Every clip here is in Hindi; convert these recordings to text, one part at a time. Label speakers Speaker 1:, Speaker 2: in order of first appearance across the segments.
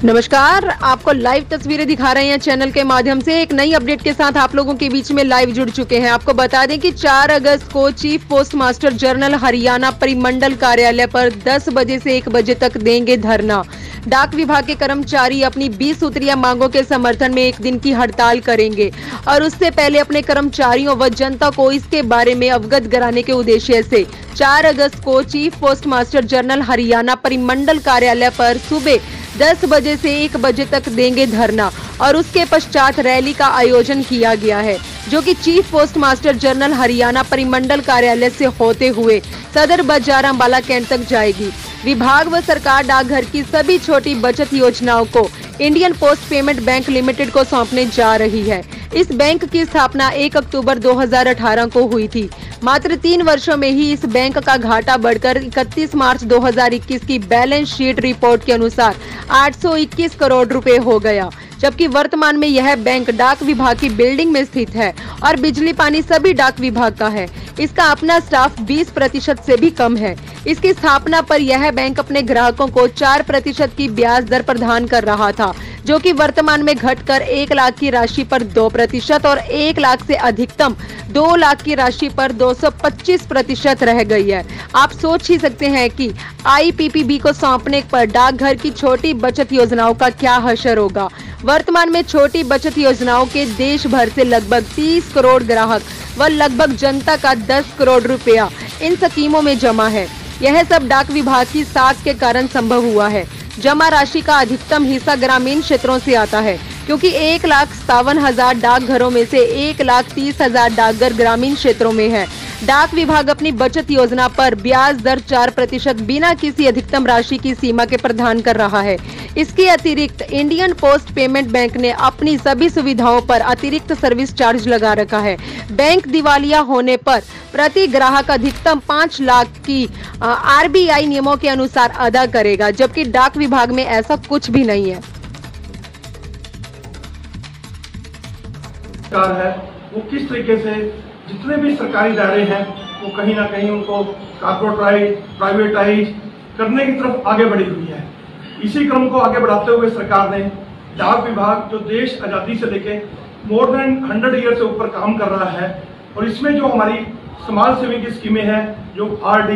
Speaker 1: नमस्कार, आपको लाइव तस्वीरें दिखा रहे हैं चैनल के माध्यम से। एक नई अपडेट के साथ आप लोगों के बीच में लाइव जुड़ चुके हैं। आपको बता दें कि 4 अगस्त को chief post master general Haryana परिमंडल कार्यालय पर 10 बजे से 1 बजे तक देंगे धरना। डाक विभाग के कर्मचारी अपनी 20 सूत्रीय मांगों के समर्थन में 1 दिन की हड़ताल करेंगे और उससे पहले अपने कर्मचारियों व जनता को इसके बारे में अवगत कराने के उद्देश्य से 4 अगस्त को chief post master general Haryana परिमंडल कार्यालय पर सुबह 10 बजे से 1 बजे तक देंगे धरना और उसके पश्चात रैली का आयोजन किया गया है, जो कि chief post master general Haryana परिमंडल कार्यालय से होते हुए सदर बाजार अम्बाला कैंट तक जाएगी। विभाग व सरकार डाकघर की सभी छोटी बचत योजनाओं को Indian post payment bank limited को सौंपने जा रही है। इस बैंक की स्थापना 1 अक्टूबर 2018 को हुई थी। मात्र 3 वर्षों में ही इस बैंक का घाटा बढ़कर 31 मार्च 2021 की बैलेंस शीट रिपोर्ट के अनुसार 821 करोड़ रुपए हो गया, जबकि वर्तमान में यह बैंक डाक विभाग की बिल्डिंग में स्थित है और बिजली पानी सभी डाक विभाग का है। इसका अपना स्टाफ 20% से भी कम है। इसकी स्थापना पर यह बैंक अपने ग्राहकों को 4% की ब्याज दर प्रदान कर रहा था, जो कि वर्तमान में घटकर 1 लाख की राशि पर 2% और 1 लाख से अधिकतम 2 लाख की राशि पर 225% रह गई है। आप सोच ही सकते हैं कि IPPB को सौंपने पर डाकघर की छोटी बचत योजनाओं का क्या हशर होगा। वर्तमान में छोटी बचत योजनाओं के देश भर से लगभग 30 करोड़ ग्राहक व लगभग जनता का 10 करोड़ रुपया इन स्कीमों में जमा है। यह सब डाक विभाग की साख के कारण संभव हुआ है। जमा राशि का अधिकतम हिस्सा ग्रामीण क्षेत्रों से आता है, क्योंकि 1,57,000 डाकघरों में से 1,30,000 डाकघर ग्रामीण क्षेत्रों में है। डाक विभाग अपनी बचत योजना पर ब्याज दर 4% बिना किसी अधिकतम राशि की सीमा के प्रदान कर रहा है। इसके अतिरिक्त इंडियन पोस्ट पेमेंट बैंक ने अपनी सभी सुविधाओं पर अतिरिक्त सर्विस चार्ज लगा रखा है। बैंक दिवालिया होने पर प्रति ग्राहक अधिकतम 5 लाख की RBI नियमों के अनुसार अदा करेगा, जबकि डाक विभाग में ऐसा कुछ भी नहीं है।
Speaker 2: है वो किस तरीके से जितने भी सरकारी दायरे हैं वो कहीं ना कहीं उनको कॉर्पोरेटाइज प्राइवेटाइज करने की तरफ आगे बढ़ी हुई है। इसी क्रम को आगे बढ़ाते हुए सरकार ने डाक विभाग जो देश आज़ादी से लेके मोर देन 100 ईयर से ऊपर काम कर रहा है, और इसमें जो हमारी समाज सेवी की स्कीमें हैं, जो RD,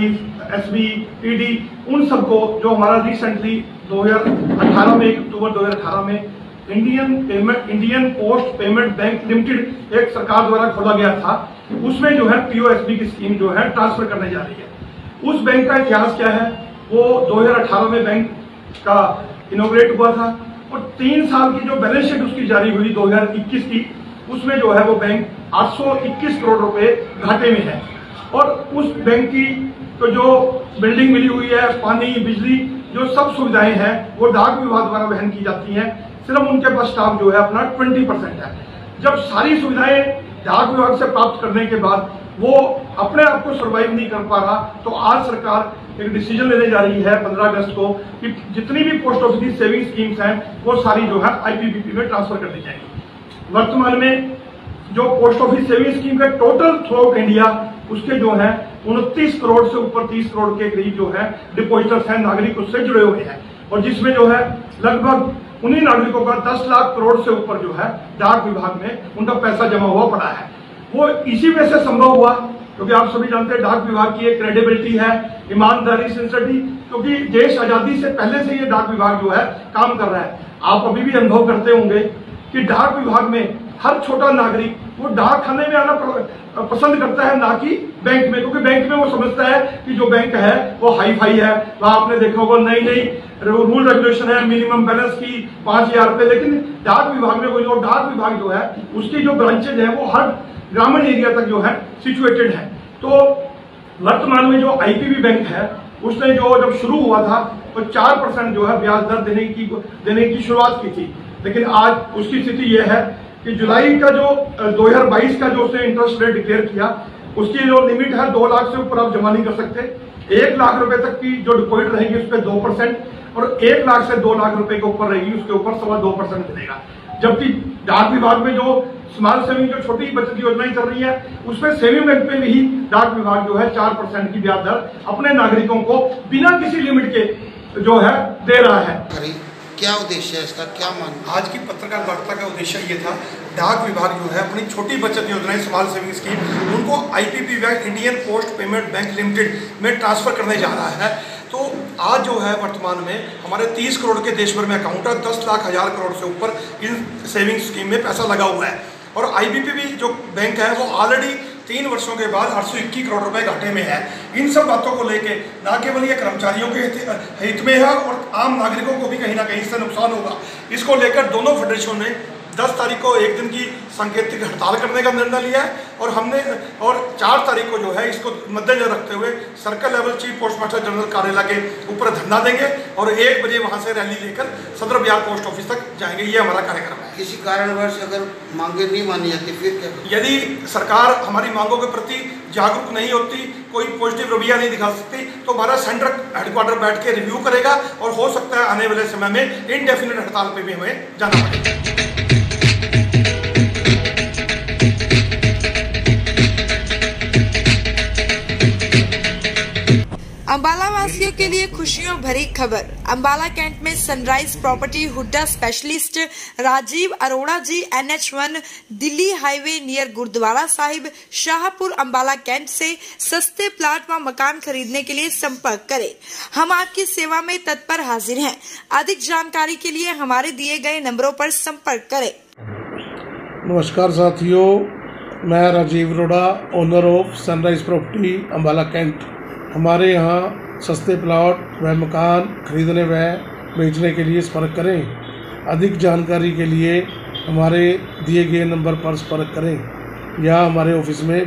Speaker 2: SB, PD, उन सबको जो हमारा रिसेंटली 2018 में 1 अक्टूबर 2018 में Indian post payment bank limited एक सरकार द्वारा खोला गया था, उसमें जो है POSB की स्कीम जो है ट्रांसफर करने जा रही है। उस बैंक का इतिहास क्या है, वो 2018 में बैंक का इनॉग्रेट हुआ था और 3 साल की जो बैलेंस शीट उसकी जारी हुई 2021 की, उसमें जो है वो बैंक 821 करोड़ रुपए घाटे में है। और उस बैंक की तो जो बिल्डिंग मिली हुई है, पानी, बिजली, जो सब सुविधाएं हैं वो डाक विभाग द्वारा वहन की जाती हैं। सिर्फ उनके पास स्टाफ जो है अपना 20% है। जब सारी सुविधाएं डाक विभाग से प्राप्त करने के बाद वो अपने आप को सर्वाइव नहीं कर पा रहा, तो आज सरकार एक डिसीजन लेने जा रही है 15 अगस्त को कि जितनी भी पोस्ट ऑफिस की सेविंग स्कीम्स हैं वो सारी जो है IPPB में ट्रांसफर कर दी जाएगी। वर्तमान में जो पोस्ट ऑफिस सेविंग स्कीम के टोटल थ्रू आउट इंडिया उसके जो है 29 करोड़ से ऊपर 30 करोड़ के करीब जो है डिपॉजिटर्स हैं, नागरिक उससे जुड़े हुए हैं, और जिसमें जो है लगभग उन्हीं नागरिकों का 10 लाख करोड़ से ऊपर जो है डाक विभाग में उनका पैसा जमा हुआ पड़ा है। वो इसी वजह से संभव हुआ क्योंकि आप सभी जानते हैं डाक विभाग की एक क्रेडिबिलिटी है, ईमानदारी, सिंसियरिटी, क्योंकि देश आजादी से पहले से ये डाक विभाग जो है काम कर रहा है। आप अभी भी अनुभव करते होंगे कि डाक विभाग में हर छोटा नागरिक वो डाक खाने में आना पसंद करता है, ना कि बैंक में, क्योंकि बैंक में वो समझता है कि जो बैंक है वो हाई फाई है, वहां आपने देखा होगा नई नई रूल रेगुलेशन है, मिनिमम बैलेंस की 5,000 रुपए। लेकिन डाक विभाग में वो जो डाक विभाग जो है उसकी जो ब्रांचेज है वो हर ग्रामीण एरिया तक जो है सिचुएटेड है। तो वर्तमान में जो IPPB बैंक है उसने जो जब शुरू हुआ था तो 4% जो है ब्याज दर देने की शुरुआत की थी, लेकिन आज उसकी स्थिति यह है कि जुलाई का जो 2022 का जो उसने इंटरेस्ट रेट डिक्लेयर किया, उसकी जो लिमिट है 2 लाख से ऊपर आप जमा नहीं कर सकते। 1 लाख रुपए तक की जो डिपॉजिट रहेगी उस पर 2%, और 1 लाख से 2 लाख रुपए के ऊपर रहेगी उसके ऊपर 2.25% मिलेगा। जबकि डाक विभाग में जो समाज सेविंग जो छोटी बचत योजनाएं चल रही है उसमें सेविंग बैंक में भी डाक विभाग जो है 4% की ब्याज दर अपने नागरिकों को बिना किसी लिमिट के जो है दे रहा है।
Speaker 3: क्या उद्देश्य है इसका, क्या मांग?
Speaker 2: आज की पत्रकार वार्ता का उद्देश्य ये था, डाक विभाग जो है अपनी छोटी बचत योजनाएं, स्मॉल सेविंग स्कीम, उनको IPPB Indian post payment bank limited में ट्रांसफ़र करने जा रहा है। तो आज जो है वर्तमान में हमारे 30 करोड़ के देश भर में अकाउंट है, 10 लाख हज़ार करोड़ से ऊपर इन सेविंग स्कीम में पैसा लगा हुआ है। और IPPB जो बैंक है वो ऑलरेडी 3 वर्षों के बाद 821 करोड़ रुपए घाटे में है। इन सब बातों को लेके न केवल ये कर्मचारियों के हित में है और आम नागरिकों को भी कहीं ना कहीं इससे नुकसान होगा। इसको लेकर दोनों फेडरेशनों ने 10 तारीख को एक दिन की सांकेतिक हड़ताल करने का निर्णय लिया है और हमने 4 तारीख को जो है इसको मद्देनजर रखते हुए circle level chief post master general कार्यालय के ऊपर धरना देंगे और 1 बजे वहाँ से रैली लेकर सदर बाजार पोस्ट ऑफिस तक जाएंगे। ये हमारा कार्यक्रम है।
Speaker 3: किसी कारणवश अगर मांगे नहीं मानी जाती फिर क्या?
Speaker 2: यदि सरकार हमारी मांगों के प्रति जागरूक नहीं होती, कोई पॉजिटिव रवैया नहीं दिखा सकती, तो हमारा सेंट्रल हेडक्वार्टर बैठ के रिव्यू करेगा और हो सकता है आने वाले समय में इनडेफिनिट हड़ताल पे भी हमें जाना पड़ेगा।
Speaker 4: अंबाला वासियों के लिए खुशियों भरी खबर। अंबाला कैंट में Sunrise property HUDA specialist Rajiv Arora ji NH1 Delhi highway near Gurudwara Sahib Shahpur Ambala Cantt से सस्ते प्लाट व मकान खरीदने के लिए संपर्क करें। हम आपकी सेवा में तत्पर हाजिर हैं। अधिक जानकारी के लिए हमारे दिए गए नंबरों पर संपर्क करें।
Speaker 5: नमस्कार साथियों, मैं Rajiv Arora, owner of Sunrise Property Ambala Cantt. हमारे यहाँ सस्ते प्लॉट व मकान खरीदने व बेचने के लिए संपर्क करें। अधिक जानकारी के लिए हमारे दिए गए नंबर पर संपर्क करें या हमारे ऑफिस में